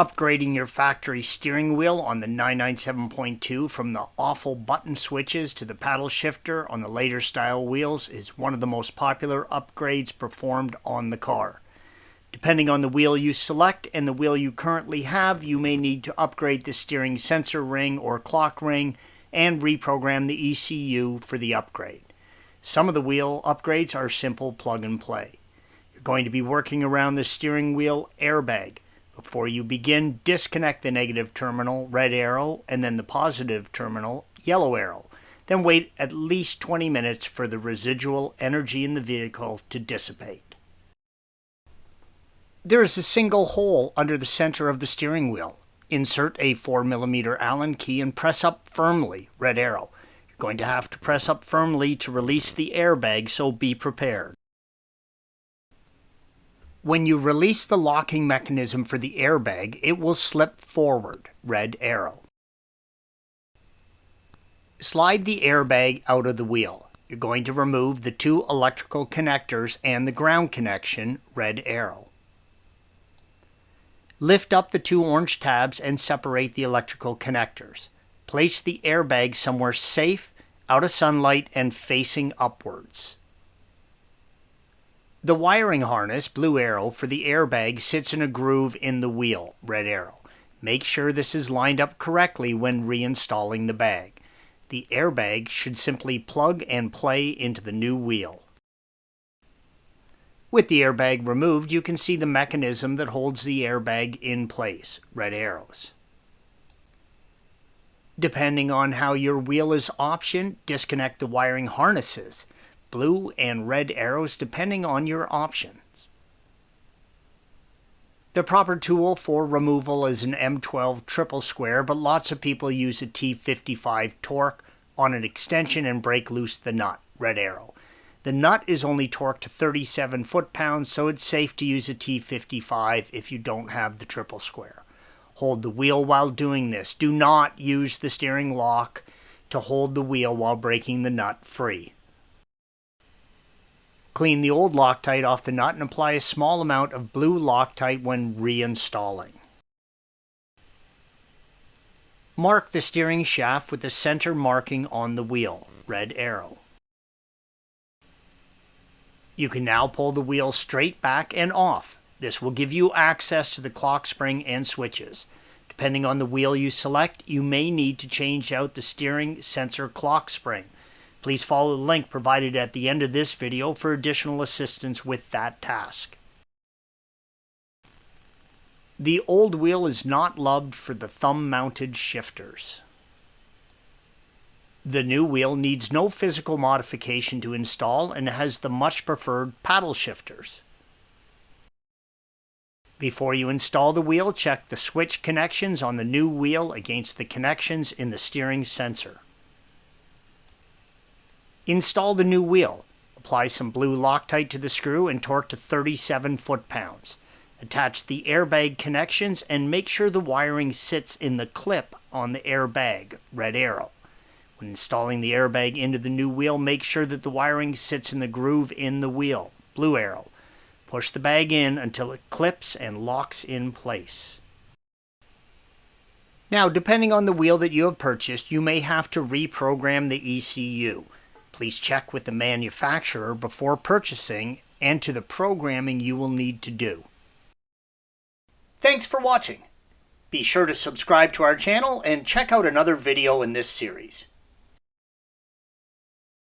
Upgrading your factory steering wheel on the 997.2 from the awful button switches to the paddle shifter on the later style wheels is one of the most popular upgrades performed on the car. Depending on the wheel you select and the wheel you currently have, you may need to upgrade the steering sensor ring or clock ring and reprogram the ECU for the upgrade. Some of the wheel upgrades are simple plug and play. You're going to be working around the steering wheel airbag. Before you begin, disconnect the negative terminal, red arrow, and then the positive terminal, yellow arrow. Then wait at least 20 minutes for the residual energy in the vehicle to dissipate. There is a single hole under the center of the steering wheel. Insert a 4mm Allen key and press up firmly, red arrow. You're going to have to press up firmly to release the airbag, so be prepared. When you release the locking mechanism for the airbag, it will slip forward, red arrow. Slide the airbag out of the wheel. You're going to remove the two electrical connectors and the ground connection, red arrow. Lift up the two orange tabs and separate the electrical connectors. Place the airbag somewhere safe, out of sunlight, and facing upwards. The wiring harness, blue arrow, for the airbag sits in a groove in the wheel, red arrow. Make sure this is lined up correctly when reinstalling the bag. The airbag should simply plug and play into the new wheel. With the airbag removed, you can see the mechanism that holds the airbag in place, red arrows. Depending on how your wheel is optioned, disconnect the wiring harnesses, blue and red arrows depending on your options. The proper tool for removal is an M12 triple square, but lots of people use a T55 torque on an extension and break loose the nut, red arrow. The nut is only torqued to 37 foot-pounds, so it's safe to use a T55 if you don't have the triple square. Hold the wheel while doing this. Do not use the steering lock to hold the wheel while breaking the nut free. Clean the old Loctite off the nut and apply a small amount of blue Loctite when reinstalling. Mark the steering shaft with the center marking on the wheel, red arrow. You can now pull the wheel straight back and off. This will give you access to the clock spring and switches. Depending on the wheel you select, you may need to change out the steering sensor clock spring. Please follow the link provided at the end of this video for additional assistance with that task. The old wheel is not loved for the thumb-mounted shifters. The new wheel needs no physical modification to install and has the much preferred paddle shifters. Before you install the wheel, check the switch connections on the new wheel against the connections in the steering sensor. Install the new wheel. Apply some blue Loctite to the screw and torque to 37 foot-pounds. Attach the airbag connections and make sure the wiring sits in the clip on the airbag, red arrow. When installing the airbag into the new wheel, make sure that the wiring sits in the groove in the wheel, blue arrow. Push the bag in until it clips and locks in place. Now, depending on the wheel that you have purchased, you may have to reprogram the ECU. Please check with the manufacturer before purchasing and to the programming you will need to do. Thanks for watching. Be sure to subscribe to our channel and check out another video in this series.